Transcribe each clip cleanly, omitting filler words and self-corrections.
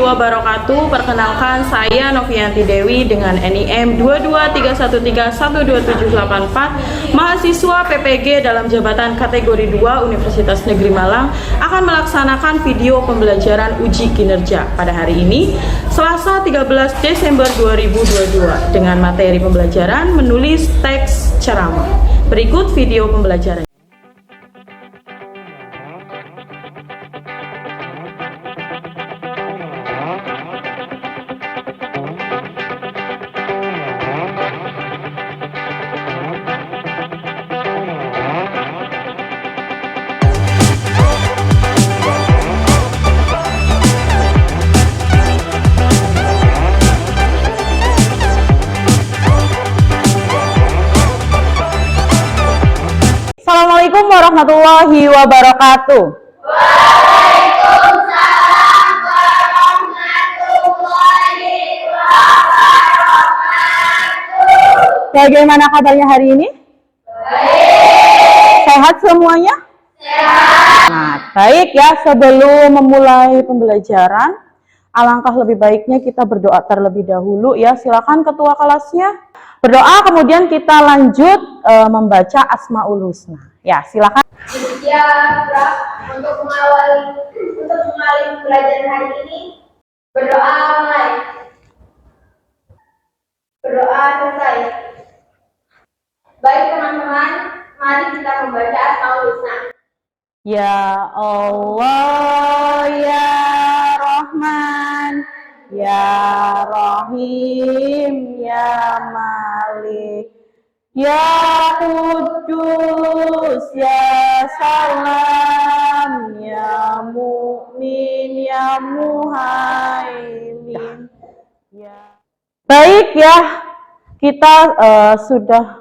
wabarakatuh. Perkenalkan, saya Novianti Dewi dengan NIM 22313127784, mahasiswa PPG dalam jabatan kategori 2 Universitas Negeri Malang akan melaksanakan video pembelajaran uji kinerja pada hari ini, Selasa 13 Desember 2022, dengan materi pembelajaran menulis teks ceramah. Berikut video pembelajaran. Assalamualaikum warahmatullahi wabarakatuh. Waalaikumsalam warahmatullahi wabarakatuh. Bagaimana kabarnya hari ini? Baik. Sehat semuanya? Sehat. Nah, baik ya, sebelum memulai pembelajaran, alangkah lebih baiknya kita berdoa terlebih dahulu ya. Silakan ketua kelasnya berdoa, kemudian kita lanjut membaca Asmaul Husna. Ya, silakan. Ya, untuk mengawali pembelajaran hari ini, berdoa mulai. Berdoa selesai. Baik teman-teman, mari kita membaca Asmaul Husna. Ya Allah, ya Rahman, ya Rahim, ya Malik, ya Kudus, ya Salam, ya Mukmin, ya Muhaimin, ya. Baik ya, kita sudah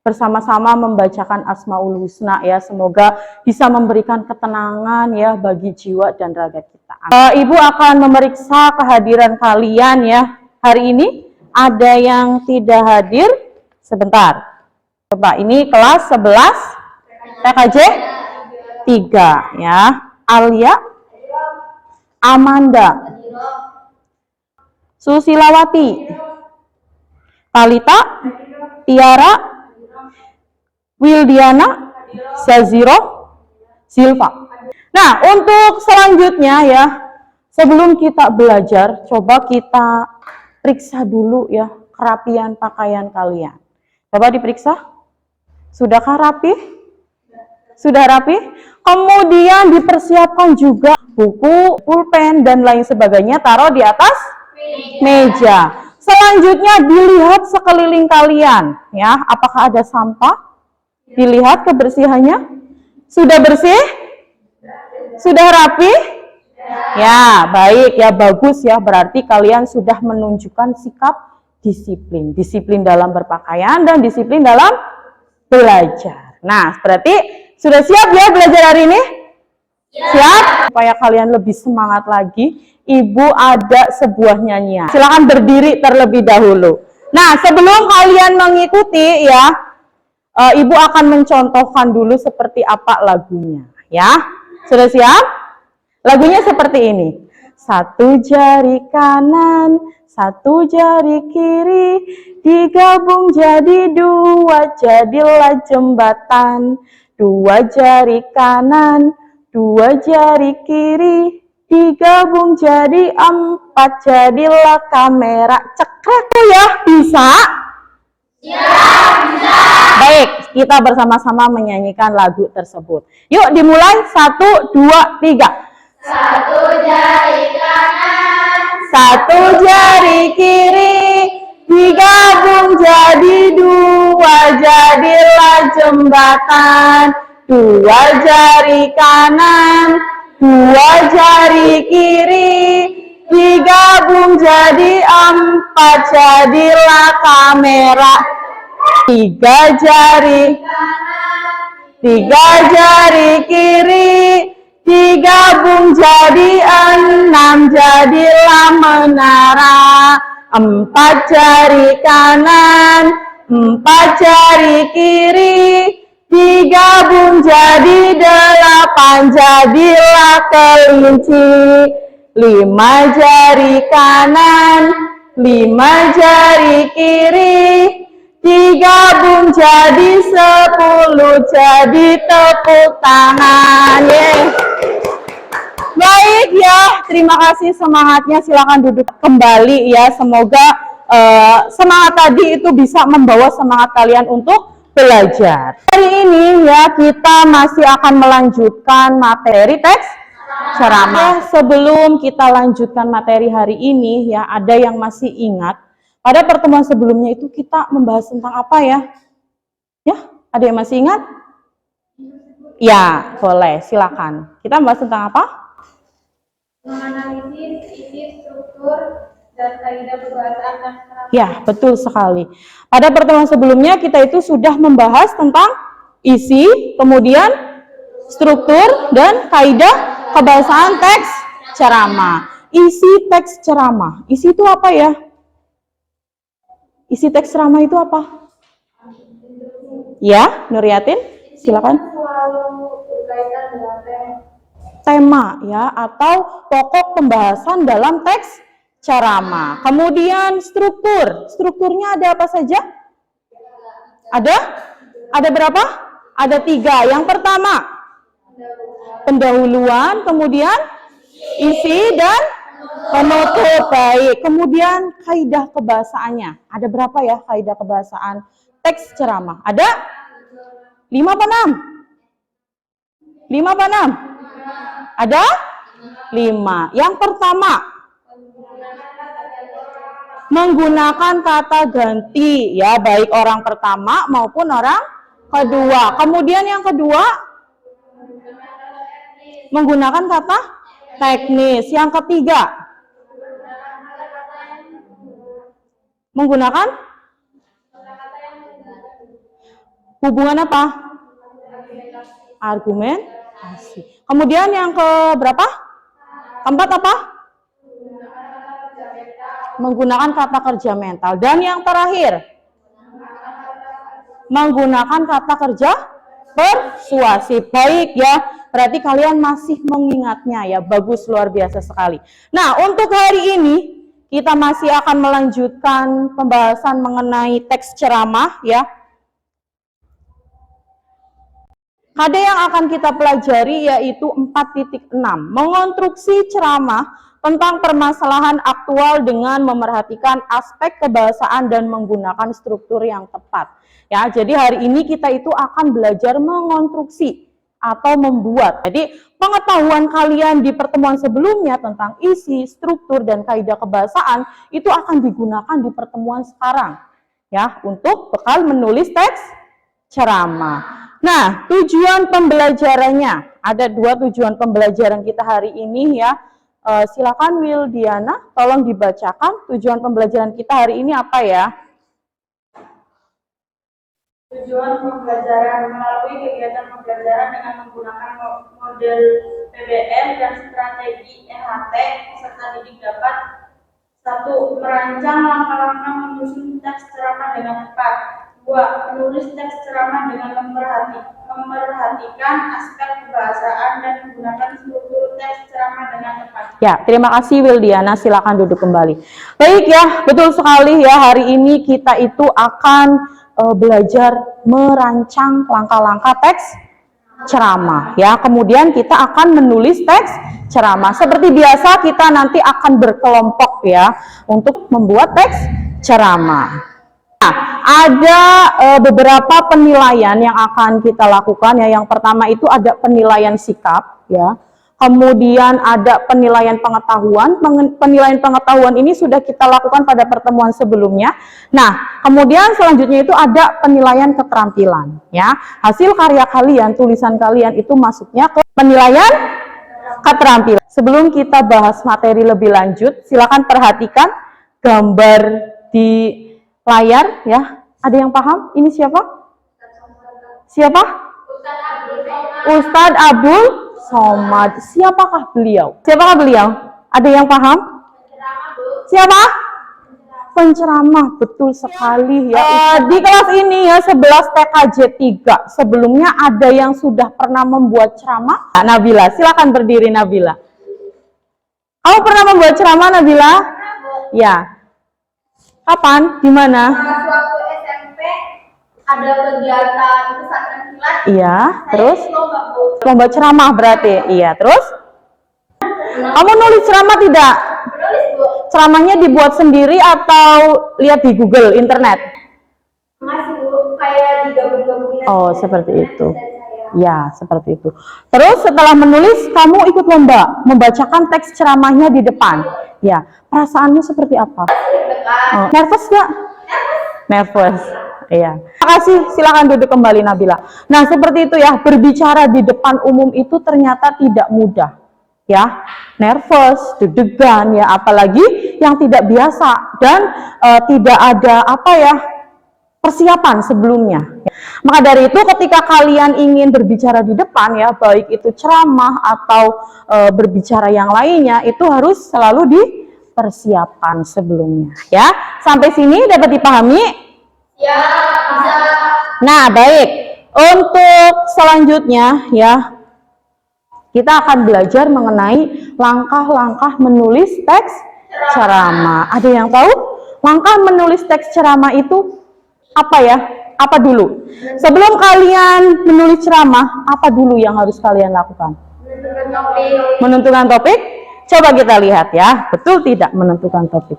bersama-sama membacakan Asmaul Husna ya. Semoga bisa memberikan ketenangan ya bagi jiwa dan raga kita. Ibu akan memeriksa kehadiran kalian ya. Hari ini ada yang tidak hadir. Sebentar. Coba, ini kelas 11 PKJ 3 ya. Alia, Amanda, Susilawati, Talita, Tiara, Wildiana, Saziro, Silva. Nah, untuk selanjutnya ya, sebelum kita belajar, coba kita periksa dulu ya kerapian pakaian kalian. Coba diperiksa. Sudahkah rapi? Sudah rapi? Kemudian dipersiapkan juga buku, pulpen, dan lain sebagainya, taruh di atas meja. Selanjutnya dilihat sekeliling kalian ya, apakah ada sampah? Dilihat kebersihannya. Sudah bersih? Sudah rapi? Ya, baik ya, bagus ya. Berarti kalian sudah menunjukkan sikap disiplin. Disiplin dalam berpakaian dan disiplin dalam belajar. Nah, berarti sudah siap ya belajar hari ini? Siap? Supaya kalian lebih semangat lagi, Ibu ada sebuah nyanyian. Silakan berdiri terlebih dahulu. Nah, sebelum kalian mengikuti ya, Ibu akan mencontohkan dulu seperti apa lagunya ya. Sudah siap? Lagunya seperti ini. Satu jari kanan, satu jari kiri, digabung jadi dua, jadilah jembatan. Dua jari kanan, dua jari kiri, digabung jadi empat, jadilah kamera. Cekrek ya, bisa? Ya, bisa. Baik, kita bersama-sama menyanyikan lagu tersebut. Yuk dimulai, 1, 2, 3. Satu jari kanan, Satu jari kiri, digabung jadi dua, jadilah jembatan. Dua jari kanan, dua jari kiri, digabung jadi empat, jadilah kamera. Tiga jari kiri, digabung jadi enam, jadilah menara. Empat jari kanan, empat jari kiri, digabung jadi delapan, jadilah kelinci. 5 jari kanan, 5 jari kiri, digabung jadi 10, jadi tepuk tangan. Baik ya, terima kasih semangatnya. Silakan duduk kembali ya. Semoga semangat tadi itu bisa membawa semangat kalian untuk belajar. Hari ini ya kita masih akan melanjutkan materi teks ceramah. Sebelum kita lanjutkan materi hari ini ya, ada yang masih ingat pada pertemuan sebelumnya itu kita membahas tentang apa ya? Ya, ada yang masih ingat? Ya, boleh, silakan. Kita membahas tentang apa? Menganalisis isi, struktur, dan kaidah pembahasan teks ceramah. Ya, betul sekali. Pada pertemuan sebelumnya kita itu sudah membahas tentang isi, kemudian struktur, dan kaidah kebahasaan teks ceramah. Isi teks ceramah. Isi itu apa ya? Isi teks ceramah itu apa? Ya, Nuryatin, silakan. Selalu berkaitan dengan Tema ya, atau pokok pembahasan dalam teks ceramah. Kemudian struktur. Strukturnya ada apa saja? Ada berapa? Ada 3. Yang pertama, pendahuluan, kemudian isi dan penutup. Baik. Kemudian kaidah kebahasaannya. Ada berapa ya kaidah kebahasaan teks ceramah? Ada 5 apa 6? 5 apa 6? Ada 5. Yang pertama, menggunakan kata ganti ya, baik orang pertama maupun orang kedua. Kemudian yang kedua, menggunakan kata teknis. Yang ketiga, menggunakan hubungan apa? Argumentasi. Kemudian yang ke berapa? Keempat apa? Menggunakan kata kerja mental. Dan yang terakhir, menggunakan kata kerja persuasif. Baik ya, berarti kalian masih mengingatnya ya. Bagus, luar biasa sekali. Nah, untuk hari ini kita masih akan melanjutkan pembahasan mengenai teks ceramah ya. Ada yang akan kita pelajari yaitu 4.6, mengonstruksi ceramah tentang permasalahan aktual dengan memerhatikan aspek kebahasaan dan menggunakan struktur yang tepat. Ya, jadi hari ini kita itu akan belajar mengonstruksi atau membuat. Jadi pengetahuan kalian di pertemuan sebelumnya tentang isi, struktur, dan kaidah kebahasaan itu akan digunakan di pertemuan sekarang ya untuk bekal menulis teks ceramah. Nah, tujuan pembelajarannya, ada 2 tujuan pembelajaran kita hari ini ya. Silakan Wildiana, tolong dibacakan tujuan pembelajaran kita hari ini apa ya? tujuan pembelajaran melalui kegiatan pembelajaran dengan menggunakan model PBM dan strategi EHT, peserta didik dapat 1. Merancang langkah-langkah menyusun teks ceramah dengan tepat. 2. Menulis teks ceramah dengan memperhatikan aspek kebahasaan dan menggunakan struktur teks ceramah dengan tepat. Ya, terima kasih Wildiana, silakan duduk kembali. Baik ya, betul sekali ya, hari ini kita itu akan belajar merancang langkah-langkah teks ceramah ya. Kemudian kita akan menulis teks ceramah. Seperti biasa kita nanti akan berkelompok ya untuk membuat teks ceramah. Nah, ada beberapa penilaian yang akan kita lakukan ya. Yang pertama itu ada penilaian sikap ya. Kemudian ada penilaian pengetahuan. Penilaian pengetahuan ini sudah kita lakukan pada pertemuan sebelumnya. Nah, kemudian selanjutnya itu ada penilaian keterampilan ya. Hasil karya kalian, tulisan kalian itu masuknya ke penilaian keterampilan. Sebelum kita bahas materi lebih lanjut, silakan perhatikan gambar di layar ya. Ada yang paham? Ini siapa? Siapa? Ustadz Abdul Somad. Siapakah beliau? Siapakah beliau? Ada yang paham? Siapa? Penceramah, betul sekali ya. Di kelas ini ya 11 TKJ 3. Sebelumnya ada yang sudah pernah membuat ceramah? Nabila, silakan berdiri Nabila. Kamu pernah membuat ceramah, Nabila? Ya. Kapan? Di mana? Waktu SMP ada kegiatan pesantren kilat. Iya, terus? Lomba Lomba ceramah berarti. Iya, terus? Kamu nulis ceramah tidak? menulis, Bu. Ceramahnya dibuat sendiri atau lihat di Google, internet? Masih, Bu, kayak digabung-gabungin. Oh, seperti itu. Dari saya. Ya, seperti itu. Terus setelah menulis, kamu ikut lomba, membacakan teks ceramahnya di depan. Ya, perasaanmu seperti apa? Oh, nervous nggak? Nervous. Iya. Terima kasih. Silakan duduk kembali, Nabila. Nah, seperti itu ya. Berbicara di depan umum itu ternyata tidak mudah. Ya, nervous, deg-degan ya, apalagi yang tidak biasa dan tidak ada apa ya, persiapan sebelumnya. Maka dari itu ketika kalian ingin berbicara di depan ya, baik itu ceramah atau berbicara yang lainnya, itu harus selalu dipersiapkan sebelumnya ya. Sampai sini dapat dipahami? Ya, bisa. Nah, baik. Untuk selanjutnya ya, kita akan belajar mengenai langkah-langkah menulis teks ceramah. Ada yang tahu langkah menulis teks ceramah itu apa ya? Apa dulu? Sebelum kalian menulis ceramah, apa dulu yang harus kalian lakukan? Menentukan topik. Menentukan topik? Coba kita lihat ya, betul tidak menentukan topik?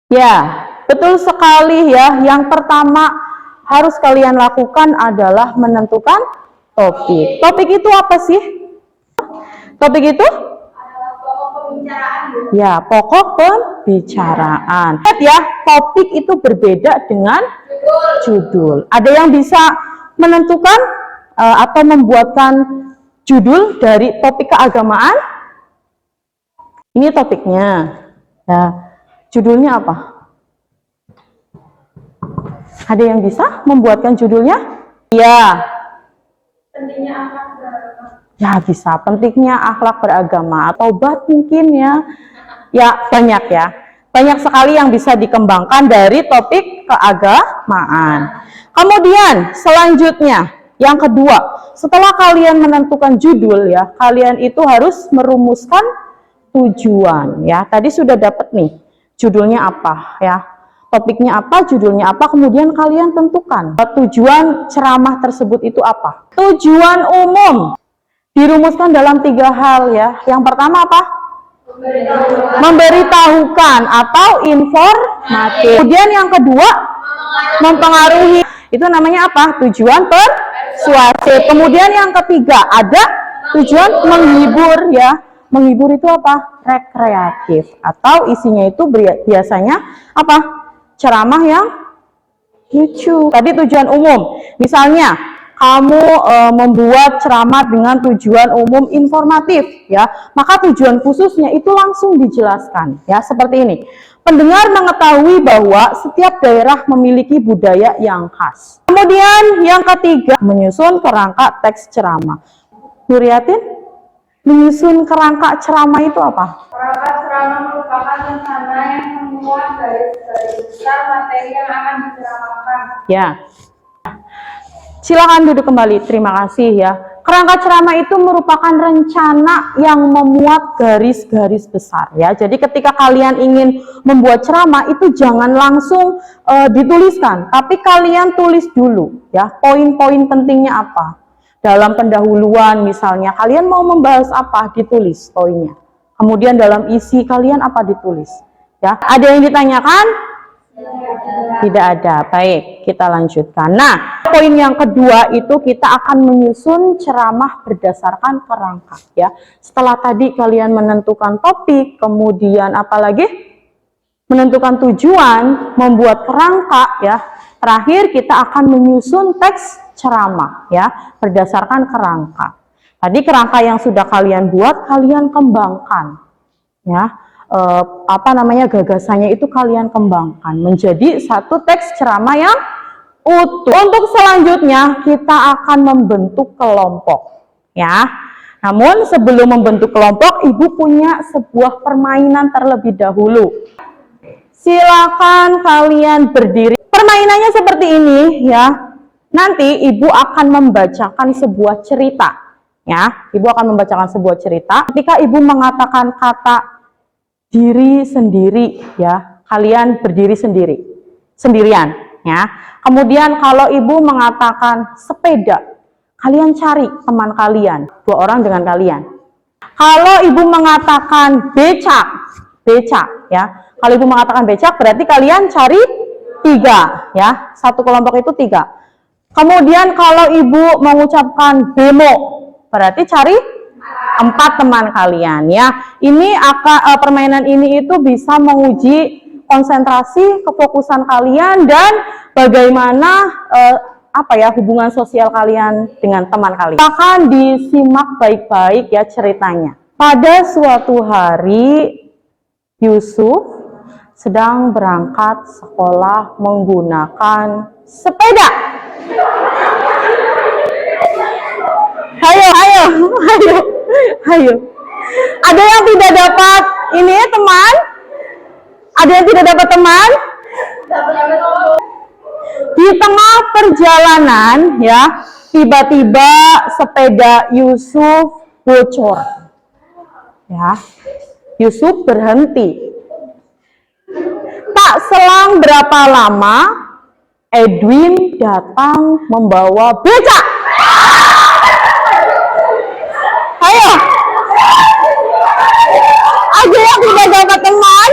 Ya, betul sekali ya. Yang pertama harus kalian lakukan adalah menentukan topik. Topik itu apa sih? Topik itu? Adalah pokok pembicaraan, Bu. Ya, pokok pembicaraan. Lihat ya, topik itu berbeda dengan judul. Ada yang bisa menentukan atau membuatkan judul dari topik keagamaan? Ini topiknya. Ya, judulnya apa? Ada yang bisa membuatkan judulnya? Ya. Pentingnya akhlak beragama. Ya, bisa. Pentingnya akhlak beragama. Taubat mungkin ya. Ya, banyak ya. Banyak sekali yang bisa dikembangkan dari topik keagamaan. Kemudian, selanjutnya, yang kedua, setelah kalian menentukan judul ya, kalian itu harus merumuskan tujuan ya. Tadi sudah dapat nih, judulnya apa ya. Topiknya apa, judulnya apa, kemudian kalian tentukan tujuan ceramah tersebut itu apa. Tujuan umum dirumuskan dalam 3 hal ya. Yang pertama apa? Memberitahukan atau informatif. Kemudian yang kedua, mempengaruhi. Itu namanya apa? Tujuan persuasif. Kemudian yang ketiga, ada tujuan menghibur ya. Menghibur itu apa? Rekreatif. Atau isinya itu biasanya apa? Ceramah yang lucu. Tadi tujuan umum. Misalnya, kamu membuat ceramah dengan tujuan umum informatif ya, maka tujuan khususnya itu langsung dijelaskan ya, seperti ini. Pendengar mengetahui bahwa setiap daerah memiliki budaya yang khas. Kemudian yang ketiga, menyusun kerangka teks ceramah. Nuriatin, menyusun kerangka ceramah itu apa? Kerangka ceramah merupakan rencana yang memuat garis-garis besar materi yang akan diceramahkan. Ya. Silakan duduk kembali. Terima kasih ya. Kerangka ceramah itu merupakan rencana yang memuat garis-garis besar ya. Jadi ketika kalian ingin membuat ceramah itu jangan langsung dituliskan, tapi kalian tulis dulu ya. Poin-poin pentingnya apa? Dalam pendahuluan misalnya kalian mau membahas apa, ditulis poinnya. Kemudian dalam isi kalian apa, ditulis ya. Ada yang ditanyakan? Tidak ada. Baik, kita lanjutkan. Nah, poin yang kedua itu kita akan menyusun ceramah berdasarkan kerangka ya. Setelah tadi kalian menentukan topik, kemudian apalagi menentukan tujuan, membuat kerangka ya. Terakhir kita akan menyusun teks ceramah ya berdasarkan kerangka. Tadi kerangka yang sudah kalian buat kalian kembangkan ya. Gagasannya itu kalian kembangkan menjadi satu teks ceramah yang utuh. Untuk selanjutnya kita akan membentuk kelompok ya. Namun sebelum membentuk kelompok, ibu punya sebuah permainan terlebih dahulu. Silakan kalian berdiri. Permainannya seperti ini ya. Nanti ibu akan membacakan sebuah cerita Ya, ibu akan membacakan sebuah cerita. Ketika ibu mengatakan kata diri sendiri, ya, kalian berdiri sendirian, ya. Kemudian kalau ibu mengatakan sepeda, kalian cari teman kalian, 2 orang dengan kalian. Kalau ibu mengatakan becak, ya. Kalau ibu mengatakan becak, berarti kalian cari 3, ya. Satu kelompok itu 3. Kemudian kalau ibu mengucapkan bemo, berarti cari 4 teman kalian, ya. Ini permainan ini itu bisa menguji konsentrasi, kefokusan kalian, dan bagaimana hubungan sosial kalian dengan teman kalian. Akan disimak baik-baik ya ceritanya. Pada suatu hari Yusuf sedang berangkat sekolah menggunakan sepeda. Ayo. Ada yang tidak dapat ini teman? Ada yang tidak dapat teman? Di tengah perjalanan ya, tiba-tiba sepeda Yusuf bocor. Ya. Yusuf berhenti. Tak selang berapa lama Edwin datang membawa becak. Ayo. Ada yang tidak dapat teman?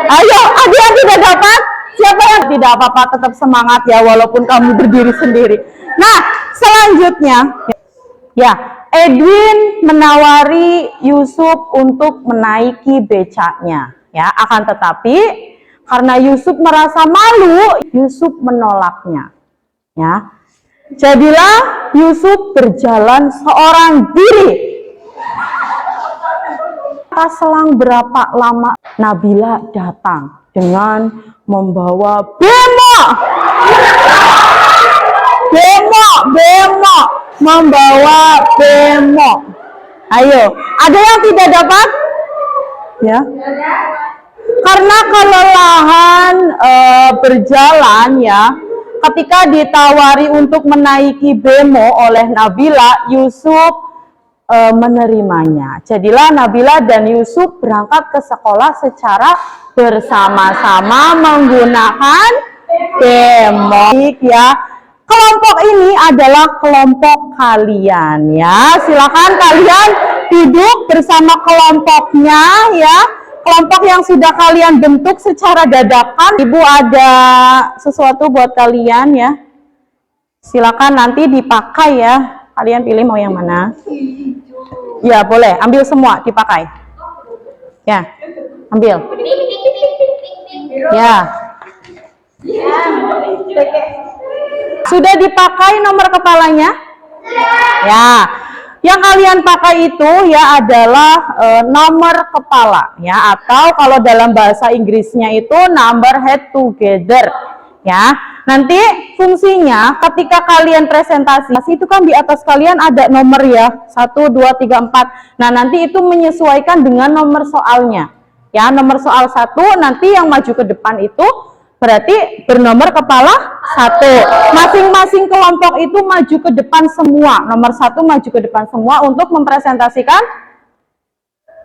Ayo, ada yang tidak dapat? Siapa yang tidak apa-apa, tetap semangat ya walaupun kamu berdiri sendiri. Nah, selanjutnya ya, Edwin menawari Yusuf untuk menaiki becaknya. Ya, akan tetapi karena Yusuf merasa malu, Yusuf menolaknya. Ya. Jadilah Yusuf berjalan seorang diri. Tak selang berapa lama Nabila datang dengan membawa bemo, membawa bemo. Ayo, ada yang tidak dapat? Ya. Karena kelelahan berjalan ya, ketika ditawari untuk menaiki bemo oleh Nabila, Yusuf menerimanya. Jadilah Nabila dan Yusuf berangkat ke sekolah secara bersama-sama menggunakan bemo. Ya, kelompok ini adalah kelompok kalian ya. Silakan kalian duduk bersama kelompoknya ya. Kelompok yang sudah kalian bentuk secara dadakan. Ibu ada sesuatu buat kalian ya. Silakan nanti dipakai ya. Kalian pilih mau yang mana? Ya, boleh. Ambil semua, dipakai. Ya, ambil. Ya. Sudah dipakai nomor kepalanya? Ya. Yang kalian pakai itu ya adalah nomor kepala ya, atau kalau dalam bahasa Inggrisnya itu number head together. Ya, nanti fungsinya ketika kalian presentasi itu kan di atas kalian ada nomor ya, 1, 2, 3, 4. Nah, nanti itu menyesuaikan dengan nomor soalnya. Ya, nomor soal 1 nanti yang maju ke depan itu berarti bernomor kepala 1. Masing-masing kelompok itu maju ke depan semua. Nomor 1 maju ke depan semua untuk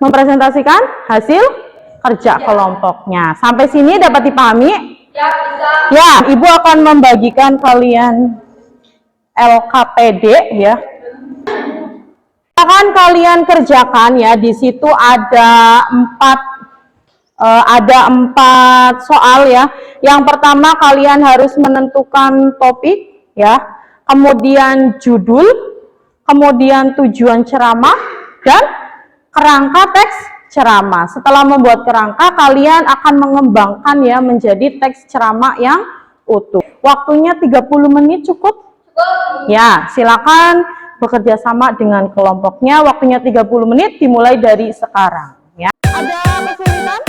mempresentasikan hasil kerja kelompoknya. Sampai sini dapat dipahami? Ya, bisa. Ya, Ibu akan membagikan kalian LKPD ya. Akan kalian kerjakan ya, di situ ada 4 soal ya. Yang pertama kalian harus menentukan topik ya, kemudian judul, kemudian tujuan ceramah, dan kerangka teks ceramah. Setelah membuat kerangka, kalian akan mengembangkan ya menjadi teks ceramah yang utuh. Waktunya 30 menit cukup? Ya, silakan bekerja sama dengan kelompoknya. Waktunya 30 menit dimulai dari sekarang ya. Ada kesulitan?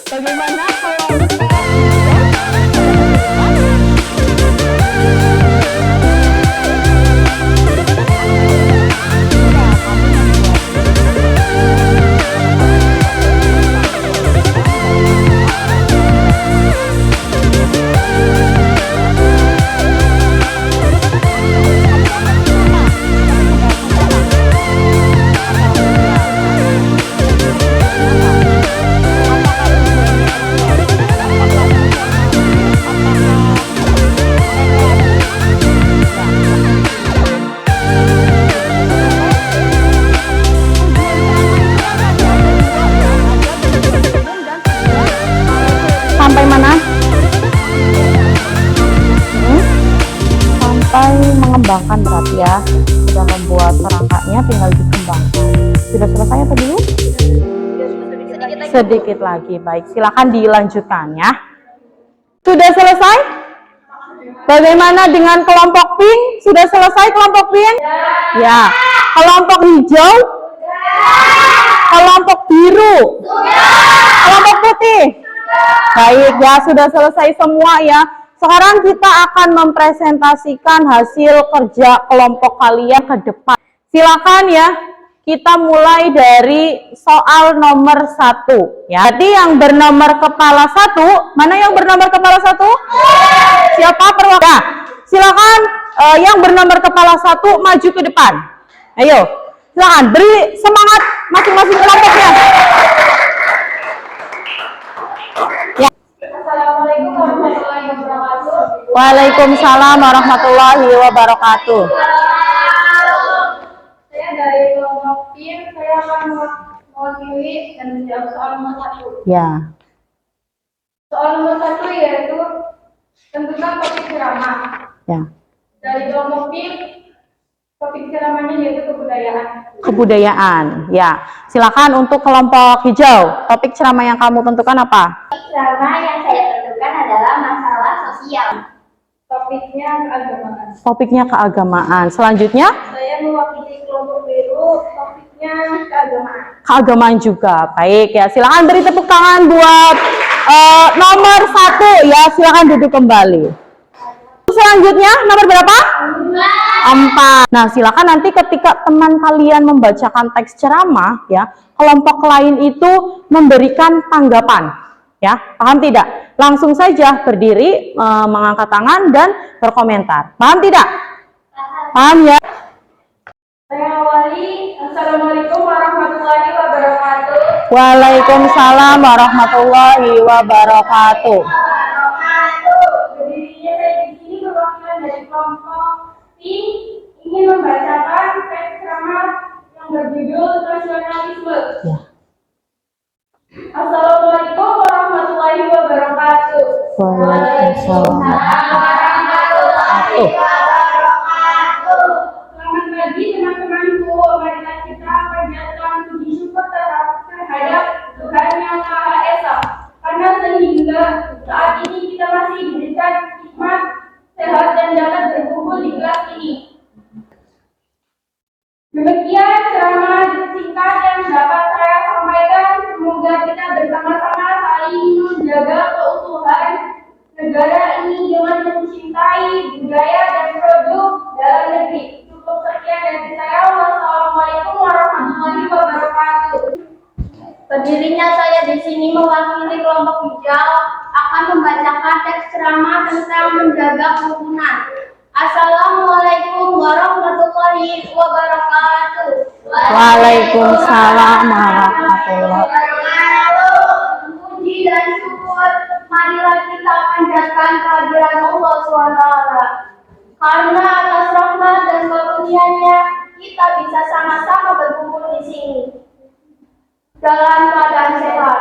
Bagaimana kalau sampai mana? Sampai mengembangkan berarti ya. Sudah membuat kerangkanya, tinggal dikembangkan. Sudah selesai atau belum? Sedikit lagi. Baik, silakan dilanjutkan ya. Sudah selesai? Bagaimana dengan kelompok pink? Sudah selesai kelompok pink? Ya. Kelompok hijau? Kelompok biru? Kelompok putih? Baik ya, sudah selesai semua ya. Sekarang kita akan mempresentasikan hasil kerja kelompok kalian ke depan. Silakan ya, kita mulai dari soal nomor 1 ya. Jadi yang bernomor kepala 1, mana yang bernomor kepala 1? Siapa perwakilan? Nah, silakan yang bernomor kepala 1 maju ke depan. Ayo, silakan beri semangat masing-masing kelompoknya. Ya. Assalamualaikum warahmatullahi wabarakatuh. Waalaikumsalam warahmatullahi wabarakatuh. Saya dari kelompok PIM, saya akan mewakili dan menjawab soal nomor 1. Ya. Soal nomor 1 yaitu tentukan topik ceramah. Ya. Dari kelompok PIM, topik ceramahnya yaitu kebudayaan. Kebudayaan. Ya. Silakan untuk kelompok hijau. Topik ceramah yang kamu tentukan apa? Ceramah yang saya tentukan adalah masalah sosial. Topiknya keagamaan. Topiknya keagamaan. Selanjutnya? Saya mewakili kelompok biru, topiknya keagamaan. Keagamaan juga. Baik ya. Silakan beri tepuk tangan buat nomor 1 ya. Silakan duduk kembali. Selanjutnya nomor berapa? 4. Nah, silakan nanti ketika teman kalian membacakan teks ceramah ya, kelompok lain itu memberikan tanggapan. Ya, paham tidak? Langsung saja berdiri, mengangkat tangan dan berkomentar. Paham tidak? Paham ya? Saya awali. Assalamualaikum warahmatullahi wabarakatuh. Waalaikumsalam warahmatullahi wabarakatuh. Berdirinya saya di sini perwakilan dari kelompok PIM ingin membacakan teks ceramah yang berjudul nasionalisme. Ya. Assalamualaikum warahmatullahi wabarakatuh. Waalaikumsalam warahmatullahi wabarakatuh. Selamat pagi teman-temanku. Marilah kita panjatkan puji syukur terhadap Tuhan Yang Maha Esa. Karena sehingga saat ini kita masih diberikan hikmat, sehat dan dapat berkumpul di kelas ini. Demikian ceramah singkat yang dapat saya sampaikan. Semoga kita bersama-sama saling menjaga keutuhan negara ini dengan mencintai budaya dan produk dalam negeri. Cukup sekian dari saya. Wassalamualaikum warahmatullahi wabarakatuh. Berdirinya saya di sini mewakili kelompok hijau akan membacakan teks ceramah tentang menjaga kerukunan. Assalamualaikum warahmatullahi wabarakatuh. Waalaikumsalam warahmatullahi wabarakatuh. Puji dan syukur marilah kita panjatkan kehadiran Allah SWT. Karena atas rahmat dan karunia-Nya kita bisa sama-sama berkumpul di sini dalam keadaan sehat.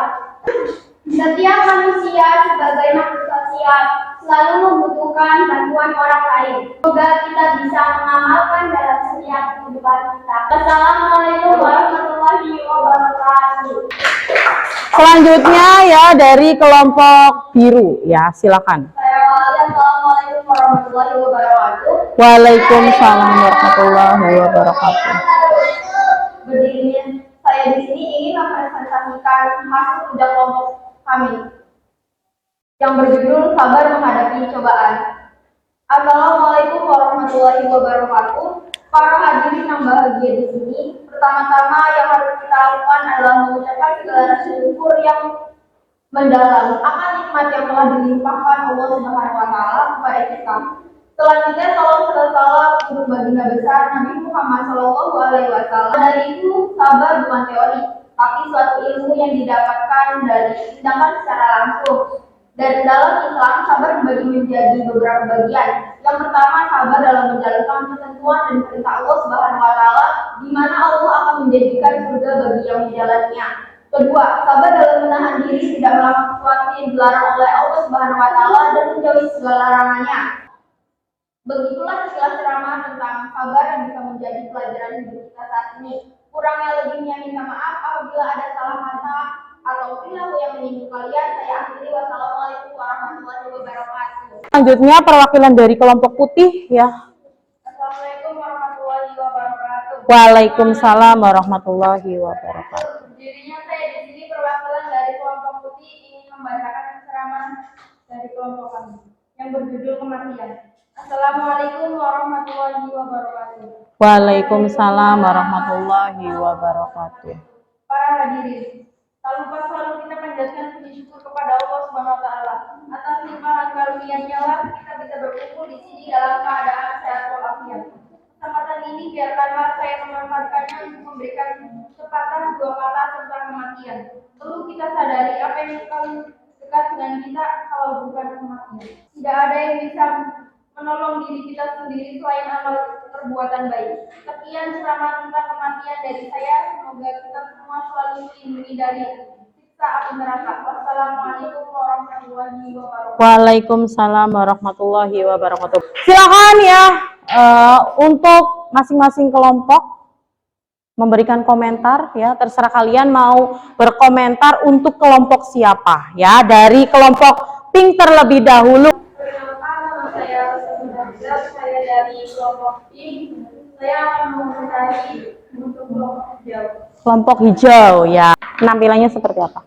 Setiap manusia sebagai makhluk sosial selalu membutuhkan bantuan orang lain. Semoga kita bisa mengamalkan dalam setiap kehidupan kita. Assalamualaikum warahmatullahi wabarakatuh. Selanjutnya ya dari kelompok biru ya, silakan. Assalamualaikum warahmatullahi wabarakatuh. Waalaikumsalam warahmatullahi wabarakatuh. Berdirinya saya di sini ingin mempresentasikan hasil kerja kelompok kami yang berjudul Sabar Menghadapi Cobaan. Assalamualaikum warahmatullahi wabarakatuh. Para hadirin yang bahagia di sini, pertama-tama yang harus kita lakukan adalah mengucapkan segala rasa syukur yang mendalam akan nikmat yang telah dilimpahkan Allah Subhanahu wa taala kepada kita. Selanjutnya salam serta salam untuk baginda besar Nabi Muhammad Shallallahu Alaihi Wasallam. Dari itu sabar bukan teori, tapi suatu ilmu yang didapatkan dari tindakan secara langsung. Dan dalam Islam sabar dibagi menjadi beberapa bagian. Yang pertama sabar dalam menjalankan ketentuan dan perintah Allah Subhanahu wa taala, di mana Allah akan menjadikan surga bagi yang menjalannya. Kedua, sabar dalam menahan diri tidak melakukan sesuatu yang dilarang oleh Allah Subhanahu wa taala dan menjauhi segala larangannya. Begitulah sekilas ceramah tentang sabar yang bisa menjadi pelajaran hidup kita saat ini. Kurangnya lebihnya minta maaf apabila ada salah kata atau perilaku yang menyinggung kalian. Saya akhiri, wassalamualaikum warahmatullahi wabarakatuh. Selanjutnya perwakilan dari kelompok putih ya. Assalamualaikum warahmatullahi wabarakatuh. Waalaikumsalam warahmatullahi wabarakatuh. Dirinya saya di sini perwakilan dari kelompok putih ingin membacakan ceramah dari kelompok kami yang berjudul Kematian. Assalamualaikum warahmatullahi wabarakatuh. Waalaikumsalam warahmatullahi wabarakatuh. Para hadirin, tak lupa selalu kita panjatkan puji syukur kepada Allah Subhanahu wa taala. Atas limpahan karunia-Nya lah kita bisa berkumpul di sini dalam keadaan sehat walafiat. Kesempatan ini biarkanlah saya memanfaatkannya untuk memberikan sepatah dua kata tentang kematian. Perlu kita sadari apa yang paling dekat dengan kita kalau bukan kematian. Tidak ada yang bisa menolong diri kita sendiri selain amal perbuatan baik. Sekian ceramah tentang kematian dari saya. Semoga kita semua selalu dilindungi dari siksa api neraka. Wassalamualaikum warahmatullahi wabarakatuh. Waalaikumsalam warahmatullahi wabarakatuh. Silakan ya untuk masing-masing kelompok memberikan komentar ya. Terserah kalian mau berkomentar untuk kelompok siapa ya. Dari kelompok pink terlebih dahulu. Saya dari kelompok pink. Saya akan mengomentari untuk kelompok hijau. Kelompok hijau ya. Penampilannya seperti apa?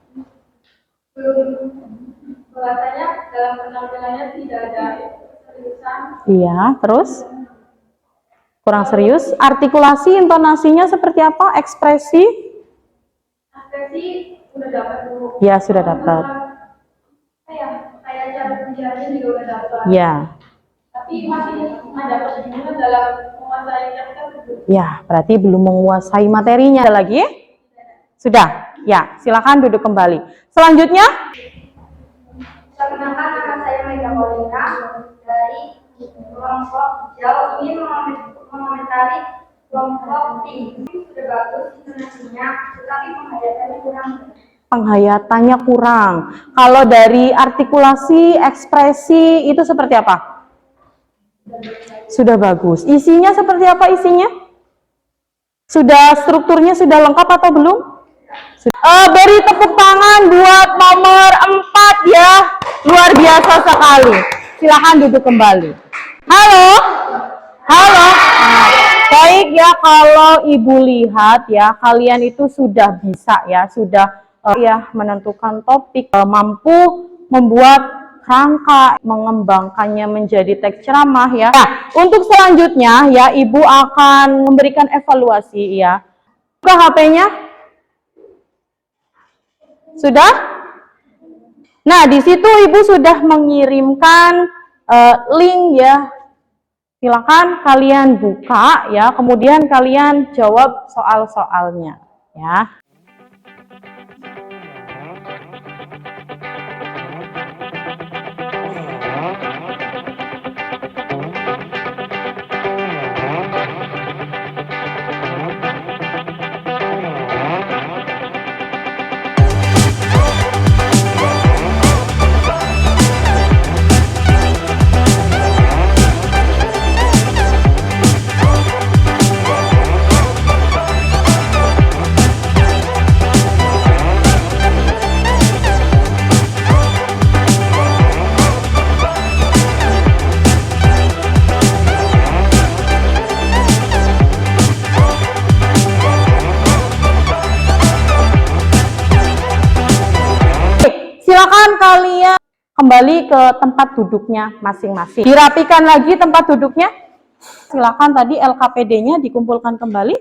Kelihatannya dalam penampilannya tidak ada seriusan. Iya, terus? Kurang serius. Artikulasi, intonasinya seperti apa? Ekspresi? Ekspresi udah dapat dulu. Ya, sudah dapat. Kayak cara penjelasannya juga udah dapat. Ya. Tapi masih ada kebingungan dalam menguasai kata tersebut. Ya, berarti belum menguasai materinya. Ada lagi? Sudah. Ya, silakan duduk kembali. Selanjutnya? Perkenalkan, nama saya Mega Paulina dari kelompok hijau, ingin mengomentari kelompok pink. Sudah bagus intonasinya, tetapi penghayatannya kurang. Penghayatannya kurang. Kalau dari artikulasi, ekspresi itu seperti apa? Sudah bagus. Isinya seperti apa isinya? Sudah strukturnya sudah lengkap atau belum? Beri tepuk tangan buat nomor 4 ya. Luar biasa sekali. Silakan duduk kembali. Halo. Halo. Nah, baik ya, kalau Ibu lihat ya, kalian itu sudah bisa ya, sudah ya menentukan topik, mampu membuat rangka, mengembangkannya menjadi teks ceramah ya. Nah, untuk selanjutnya ya, Ibu akan memberikan evaluasi ya. Buka HP-nya. Sudah? Nah, di situ Ibu sudah mengirimkan link ya. Silakan kalian buka ya, kemudian kalian jawab soal-soalnya ya. kembali ke tempat duduknya masing-masing. Dirapikan lagi tempat duduknya. Silakan tadi LKPD-nya dikumpulkan kembali.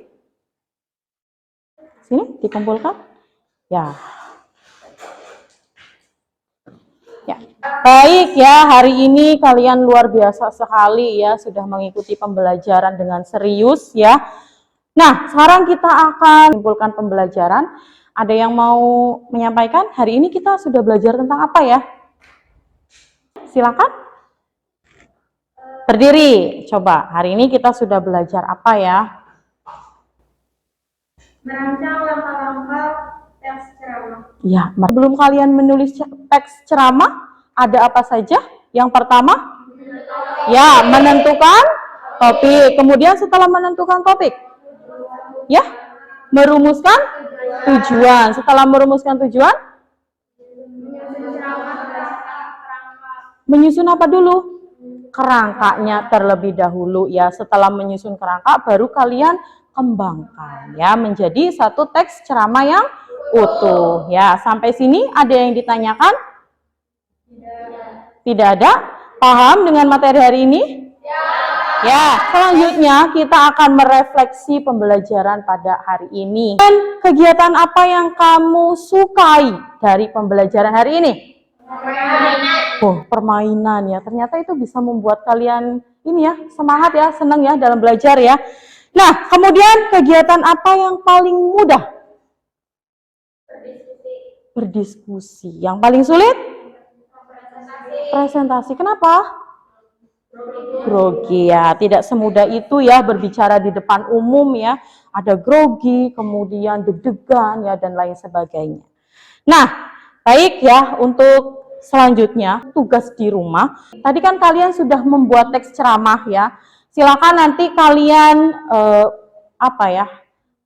Sini, dikumpulkan. Ya. Ya. Baik ya, hari ini kalian luar biasa sekali ya, sudah mengikuti pembelajaran dengan serius ya. Nah, sekarang kita akan menyimpulkan pembelajaran. Ada yang mau menyampaikan? Hari ini kita sudah belajar tentang apa ya? Silakan. Berdiri. Coba, hari ini kita sudah belajar apa ya? Merancang langkah-langkah teks ceramah. Ya, sebelum kalian menulis teks ceramah, ada apa saja? Yang pertama, ya, menentukan topik. Kemudian setelah menentukan topik, ya, merumuskan tujuan. Setelah merumuskan tujuan, menyusun apa dulu? Kerangkanya terlebih dahulu ya. Setelah menyusun kerangka, baru kalian kembangkan ya menjadi satu teks ceramah yang utuh ya. Sampai sini ada yang ditanyakan? Tidak ada? Paham dengan materi hari ini? Ya, selanjutnya kita akan merefleksi pembelajaran pada hari ini. Dan kegiatan apa yang kamu sukai dari pembelajaran hari ini? Permainan. Oh, permainan ya. Ternyata itu bisa membuat kalian ini ya, semangat ya, senang ya dalam belajar ya. Nah, kemudian kegiatan apa yang paling mudah? Berdiskusi. Yang paling sulit? Presentasi. Kenapa? Grogi ya. Tidak semudah itu ya berbicara di depan umum ya. Ada grogi, kemudian deg-degan ya dan lain sebagainya. Nah, baik ya, untuk selanjutnya tugas di rumah. Tadi kan kalian sudah membuat teks ceramah ya. Silakan nanti kalian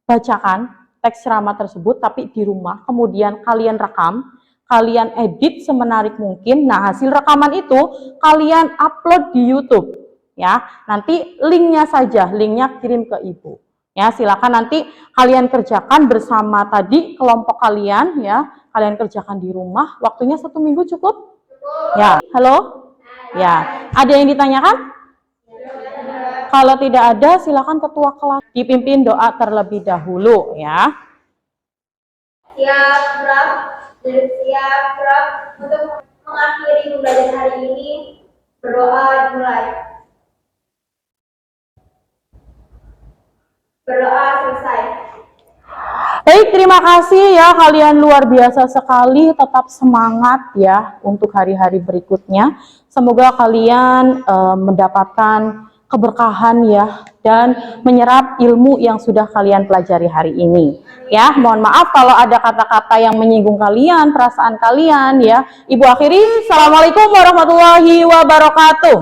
bacakan teks ceramah tersebut tapi di rumah, kemudian kalian rekam, kalian edit semenarik mungkin. Nah, hasil rekaman itu kalian upload di YouTube ya. Nanti linknya saja, linknya kirim ke ibu. Ya, silakan nanti kalian kerjakan bersama tadi kelompok kalian ya. Kalian kerjakan di rumah. Waktunya 1 minggu cukup? Ya. Halo? Ya. Ada yang ditanyakan? Kalau tidak ada, silakan ketua kelas dipimpin doa terlebih dahulu ya. Siap, Prof. Siap, Prof. Untuk mengakhiri pembelajaran hari ini, berdoa dimulai. Berdoa selesai. Baik, terima kasih ya, kalian luar biasa sekali. Tetap semangat ya untuk hari-hari berikutnya. Semoga kalian mendapatkan keberkahan ya dan menyerap ilmu yang sudah kalian pelajari hari ini. Ya, mohon maaf kalau ada kata-kata yang menyinggung kalian, perasaan kalian ya. Ibu akhiri, Assalamualaikum warahmatullahi wabarakatuh.